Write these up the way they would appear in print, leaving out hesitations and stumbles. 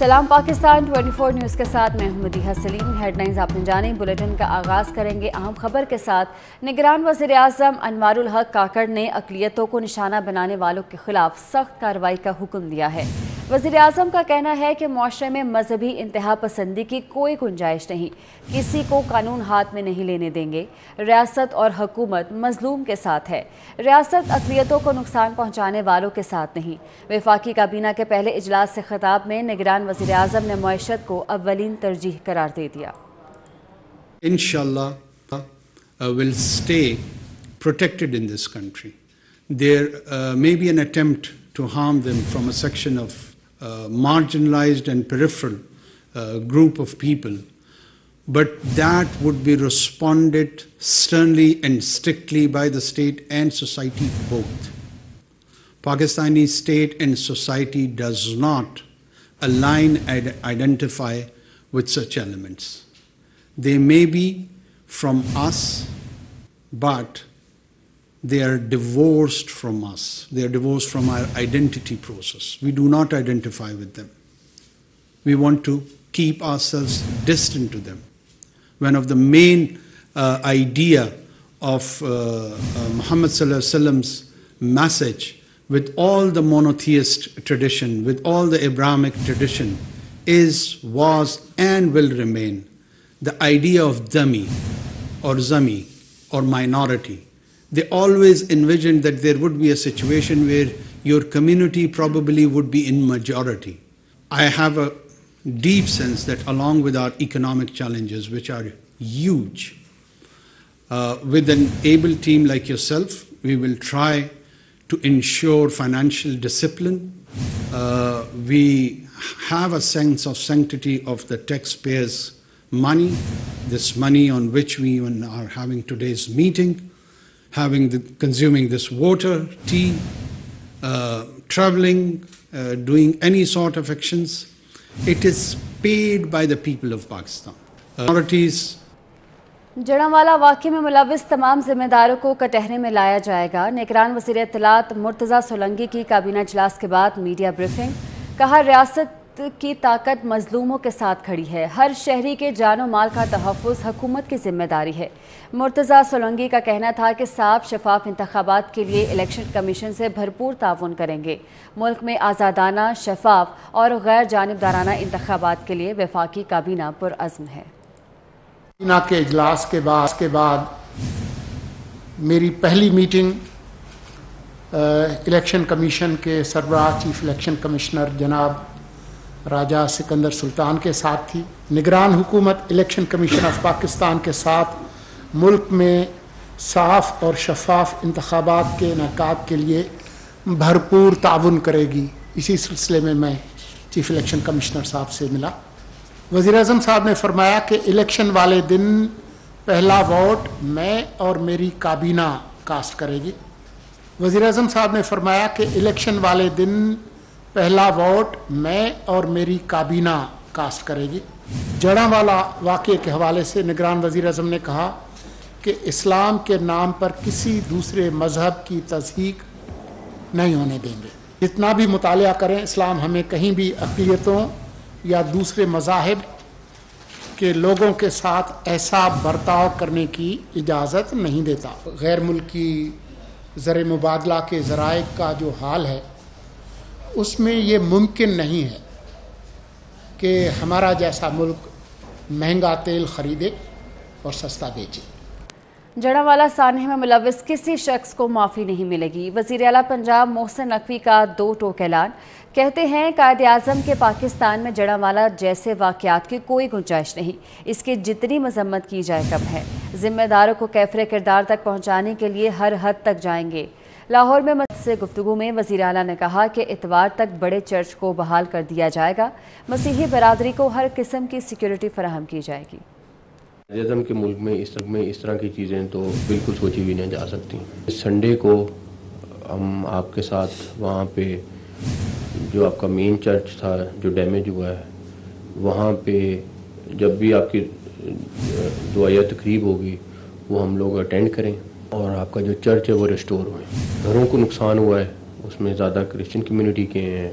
سلام پاکستان 24 نیوز کے ساتھ میں ہوں مدیحہ سلیم۔ ہیڈ لائنز آپ نے جانے، بلیٹن کا آغاز کریں گے اہم خبر کے ساتھ۔ نگران وزیر اعظم انوار الحق کاکڑ نے اقلیتوں کو نشانہ بنانے والوں کے خلاف سخت کارروائی کا حکم دیا ہے۔ وزیر اعظم کا کہنا ہے کہ معاشرے میں مذہبی انتہا پسندی کی کوئی گنجائش نہیں، کسی کو قانون ہاتھ میں نہیں لینے دیں گے۔ ریاست اور حکومت مظلوم کے ساتھ ہے، ریاست اقلیتوں کو نقصان پہنچانے والوں کے ساتھ نہیں۔ وفاقی کابینہ کے پہلے اجلاس سے خطاب میں نگران وزیر اعظم نے معیشت کو اولین ترجیح قرار دے دیا۔ Inshallah will stay protected in this country. There may be an attempt to harm them from a section of marginalized and peripheral group of people, but that would be responded sternly and strictly by the state and society both. Pakistani state and society does not align and identify with such elements. They may be from us, but they are divorced from us. They are divorced from our identity process. We do not identify with them. We want to keep ourselves distant to them. One of the main idea of Muhammad Sallallahu Alaihi Wasallam's message, with all the monotheist tradition, with all the Abrahamic tradition, was and will remain the idea of dhami or zami or minority. They always envisioned that there would be a situation where your community probably would be in majority. I have a deep sense that along with our economic challenges, which are huge, with an able team like yourself, we will try to ensure financial discipline. We have a sense of sanctity of the taxpayers' money, this money on which we are having today's meeting, consuming this water, tea, traveling, doing any sort of actions. It is paid by the people of Pakistan. Minorities. جڑاوالا واقعے میں ملوث تمام ذمہ داروں کو کٹہرے میں لایا جائے گا۔ نگران وزیر اطلاعات مرتضیٰ سولنگی کی کابینہ اجلاس کے بعد میڈیا بریفنگ۔ کہا ریاست کی طاقت مظلوموں کے ساتھ کھڑی ہے، ہر شہری کے جان و مال کا تحفظ حکومت کی ذمہ داری ہے۔ مرتضیٰ سولنگی کا کہنا تھا کہ صاف شفاف انتخابات کے لیے الیکشن کمیشن سے بھرپور تعاون کریں گے۔ ملک میں آزادانہ، شفاف اور غیر جانبدارانہ انتخابات کے لیے وفاقی کابینہ پرعزم ہے۔ کابینہ کے اجلاس کے بعد میری پہلی میٹنگ الیکشن کمیشن کے سربراہ چیف الیکشن کمشنر جناب راجہ سکندر سلطان کے ساتھ تھی۔ نگران حکومت الیکشن کمیشن آف پاکستان کے ساتھ ملک میں صاف اور شفاف انتخابات کے انعقاد کے لیے بھرپور تعاون کرے گی۔ اسی سلسلے میں چیف الیکشن کمشنر صاحب سے ملا۔ وزیر اعظم صاحب نے فرمایا کہ الیکشن والے دن پہلا ووٹ میں اور میری کابینہ کاسٹ کرے گی۔ وزیر اعظم صاحب نے فرمایا کہ الیکشن والے دن پہلا ووٹ میں اور میری کابینہ کاسٹ کرے گی۔ جڑاوالا واقعے کے حوالے سے نگران وزیر اعظم نے کہا کہ اسلام کے نام پر کسی دوسرے مذہب کی تصحیق نہیں ہونے دیں گے۔ جتنا بھی مطالعہ کریں، اسلام ہمیں کہیں بھی اقلیتوں یا دوسرے مذاہب کے لوگوں کے ساتھ ایسا برتاؤ کرنے کی اجازت نہیں دیتا۔ غیر ملکی زر مبادلہ کے ذرائع کا جو حال ہے، اس میں یہ ممکن نہیں ہے کہ ہمارا جیسا ملک مہنگا تیل خریدے اور سستا بیچے۔ جڑاوالا سانحے میں ملوث کسی شخص کو معافی نہیں ملے گی۔ وزیر اعلیٰ پنجاب محسن نقوی کا دو ٹوک اعلان۔ کہتے ہیں قائد اعظم کے پاکستان میں جڑاوالا جیسے واقعات کی کوئی گنجائش نہیں، اس کی جتنی مذمت کی جائے کم ہے۔ ذمہ داروں کو کیفر کردار تک پہنچانے کے لیے ہر حد تک جائیں گے۔ لاہور میں سے گفتگو میں وزیر اعلیٰ نے کہا کہ اتوار تک بڑے چرچ کو بحال کر دیا جائے گا، مسیحی برادری کو ہر قسم کی سیکیورٹی فراہم کی جائے گی۔ اعظم کے ملک میں اس طرح کی چیزیں تو بالکل سوچی بھی نہیں جا سکتی۔ سنڈے کو ہم آپ کے ساتھ وہاں پہ جو آپ کا مین چرچ تھا جو ڈیمیج ہوا ہے، وہاں پہ جب بھی آپ کی دعائیہ تقریب ہوگی وہ ہم لوگ اٹینڈ کریں، اور آپ کا جو چرچ ہے وہ ریسٹور ہوئے۔ گھروں کو نقصان ہوا ہے، اس میں زیادہ کرسچن کمیونٹی کے ہیں،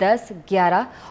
10, 11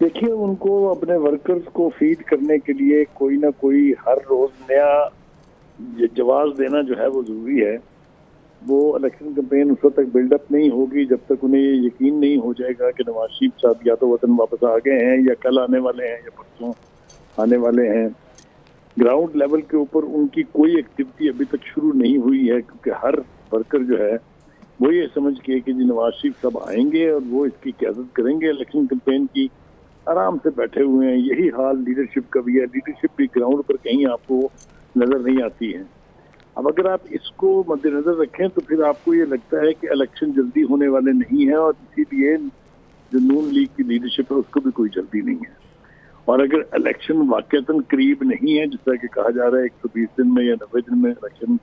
دیکھیے ان کو اپنے ورکرز کو فیڈ کرنے کے لیے کوئی نہ کوئی ہر روز نیا جواز دینا جو ہے وہ ضروری ہے. وہ الیکشن کمپین اس وقت تک بلڈ اپ نہیں ہوگی جب تک انہیں یہ یقین نہیں ہو جائے گا کہ نواز شریف صاحب یا تو وطن واپس آ گئے ہیں یا کل آنے والے ہیں یا پرسوں آنے والے ہیں. گراؤنڈ لیول کے اوپر ان کی کوئی ایکٹیویٹی ابھی تک شروع نہیں ہوئی ہے کیونکہ ہر ورکر جو ہے وہ یہ سمجھ کے کہ جی نواز شریف صاحب آئیں گے اور وہ اس کی قیادت کریں گے الیکشن کمپین کی، آرام سے بیٹھے ہوئے ہیں. یہی حال لیڈرشپ کا بھی ہے. لیڈرشپ بھی گراؤنڈ پر کہیں آپ کو نظر نہیں آتی ہے. اب اگر آپ اس کو مد نظر رکھیں تو پھر آپ کو یہ لگتا ہے کہ الیکشن جلدی ہونے والے نہیں ہیں اور اسی لیے جو نون لیگ کی لیڈرشپ ہے اس کو بھی کوئی جلدی نہیں ہے. اور اگر الیکشن واقعتاً قریب نہیں ہے جس طرح کہ کہا جا رہا ہے 120 دن میں یا 90 دن میں الیکشن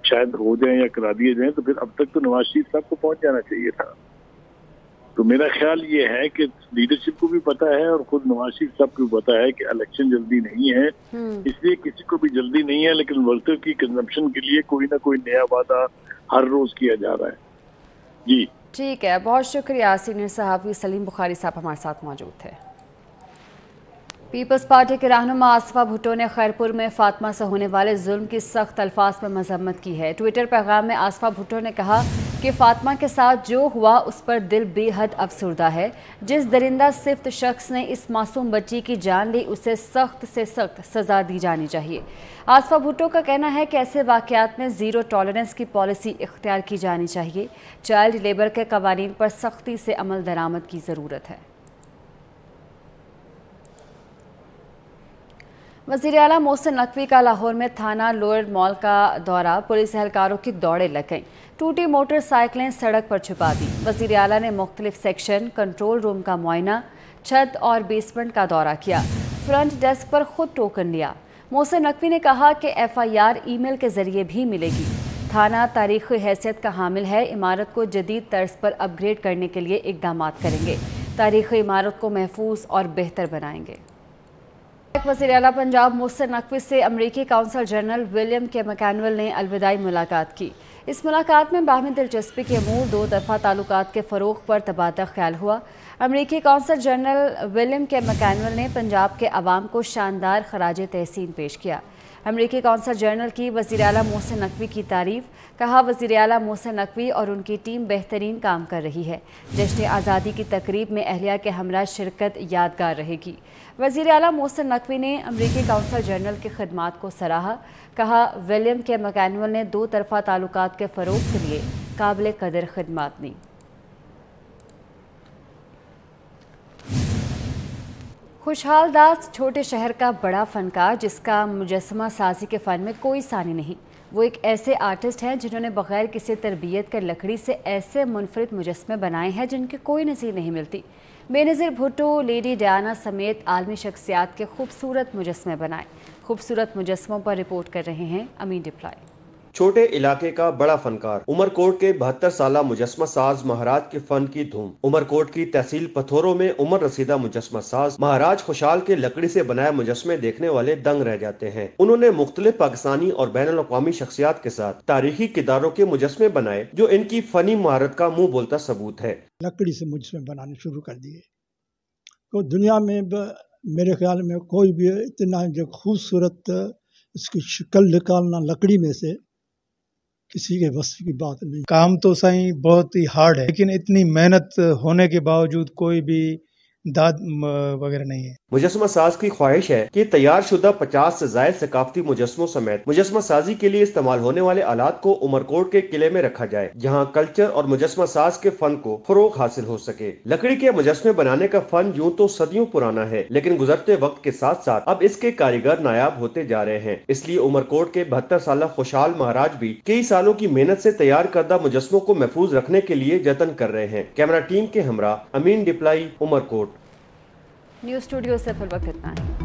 شاید ہو جائیں یا کرا دیے جائیں، تو پھر اب تک تو نواز شریف صاحب کو پہنچ جانا چاہیے تھا. تو میرا خیال یہ ہے کہ لیڈرشپ کو بھی پتا ہے اور خود نواز شریف صاحب کو بھی پتا ہے کہ الیکشن جلدی نہیں ہے، اس لیے کسی کو بھی جلدی نہیں ہے. لیکن ورکر کی کنزمپشن کے لیے کوئی نہ کوئی نیا وعدہ ہر روز کیا جا رہا ہے. جی ٹھیک ہے، بہت شکریہ. سینئر صحافی سلیم بخاری صاحب ہمارے ساتھ موجود تھے. پیپلز پارٹی کے رہنما آصفہ بھٹو نے خیرپور میں فاطمہ سے ہونے والے ظلم کی سخت الفاظ میں مذمت کی ہے. ٹویٹر پیغام میں آصفہ بھٹو نے کہا کہ فاطمہ کے ساتھ جو ہوا اس پر دل بے حد افسردہ ہے. جس درندہ صفت شخص نے اس معصوم بچی کی جان لی اسے سخت سے سخت سزا دی جانی چاہیے. آصفہ بھٹو کا کہنا ہے کہ ایسے واقعات میں زیرو ٹالرنس کی پالیسی اختیار کی جانی چاہیے. چائلڈ لیبر کے قوانین پر سختی سے عمل درآمد کی ضرورت ہے. وزیر اعلیٰ محسن نقوی کا لاہور میں تھانہ لوئر مال کا دورہ. پولیس اہلکاروں کی دوڑیں لگ گئیں. ٹوٹی موٹر سائیکلیں سڑک پر چھپا دی. وزیر اعلیٰ نے مختلف سیکشن، کنٹرول روم کا معائنہ، چھت اور بیسمنٹ کا دورہ کیا. فرنٹ ڈیسک پر خود ٹوکن لیا. محسن نقوی نے کہا کہ FIR ای میل کے ذریعے بھی ملے گی. تھانہ تاریخی حیثیت کا حامل ہے. عمارت کو جدید طرز پر اپ گریڈ کرنے کے لیے اقدامات کریں گے. تاریخی عمارت کو محفوظ اور بہتر بنائیں گے. وزیر اعلیٰ پنجاب محسن نقوی سے امریکی کونسل جنرل ولیم کے مکینول نے الوداعی ملاقات کی. اس ملاقات میں باہمی دلچسپی کے امور، دو طرفہ تعلقات کے فروغ پر تبادلہ خیال ہوا. امریکی کونسل جنرل ولیم کے مکینول نے پنجاب کے عوام کو شاندار خراج تحسین پیش کیا. امریکی کونسل جنرل کی وزیر اعلیٰ محسن نقوی کی تعریف. کہا وزیر اعلیٰ محسن نقوی اور ان کی ٹیم بہترین کام کر رہی ہے. جشن آزادی کی تقریب میں اہلیہ کے ہمراہ شرکت یادگار رہے گی. وزیر اعلیٰ محسن نقوی نے امریکی کونسل جنرل کی خدمات کو سراہا. کہا ولیم کے مکینول نے دو طرفہ تعلقات کے فروغ کے لیے قابل قدر خدمات دی. خوشحال داس چھوٹے شہر کا بڑا فنکار جس کا مجسمہ سازی کے فن میں کوئی ثانی نہیں. وہ ایک ایسے آرٹسٹ ہیں جنہوں نے بغیر کسی تربیت کے لکڑی سے ایسے منفرد مجسمے بنائے ہیں جن کی کوئی نظیر نہیں ملتی. بے نظیر بھٹو، لیڈی ڈیانا سمیت عالمی شخصیات کے خوبصورت مجسمے بنائے. خوبصورت مجسموں پر رپورٹ کر رہے ہیں امین ڈپلائی. چھوٹے علاقے کا بڑا فنکار عمر کوٹ کے 72 سالہ مجسمہ ساز مہاراج کے فن کی دھوم. عمر کوٹ کی تحصیل پتھوروں میں عمر رسیدہ مجسمہ ساز مہاراج خوشحال کے لکڑی سے بنائے مجسمے دیکھنے والے دنگ رہ جاتے ہیں. انہوں نے مختلف پاکستانی اور بین الاقوامی شخصیات کے ساتھ تاریخی کرداروں کے مجسمے بنائے جو ان کی فنی مہارت کا منہ بولتا ثبوت ہے. لکڑی سے مجسمے بنانے شروع کر دیے. تو دنیا میں میرے خیال میں کوئی بھی اتنا جو خوبصورت اس کی شکل نکالنا لکڑی میں سے کسی کے بس کی بات نہیں. کام تو صحیح بہت ہی ہارڈ ہے لیکن اتنی محنت ہونے کے باوجود کوئی بھی داد وغیرہ نہیں ہے. مجسمہ ساز کی خواہش ہے کہ تیار شدہ 50 سے زائد ثقافتی مجسموں سمیت مجسمہ سازی کے لیے استعمال ہونے والے آلات کو عمر کوٹ کے قلعے میں رکھا جائے جہاں کلچر اور مجسمہ ساز کے فن کو فروغ حاصل ہو سکے. لکڑی کے مجسمے بنانے کا فن یوں تو صدیوں پرانا ہے لیکن گزرتے وقت کے ساتھ ساتھ اب اس کے کاریگر نایاب ہوتے جا رہے ہیں. اس لیے عمر کوٹ کے 72 سالہ خوشحال مہاراج بھی کئی سالوں کی محنت سے تیار کردہ مجسموں کو محفوظ رکھنے کے لیے جتن کر رہے ہیں. کیمرہ ٹیم کے ہمراہ امین ڈپلائی، عمر کوٹ. نیوز اسٹوڈیو سے فی الوقت اتنا ہے.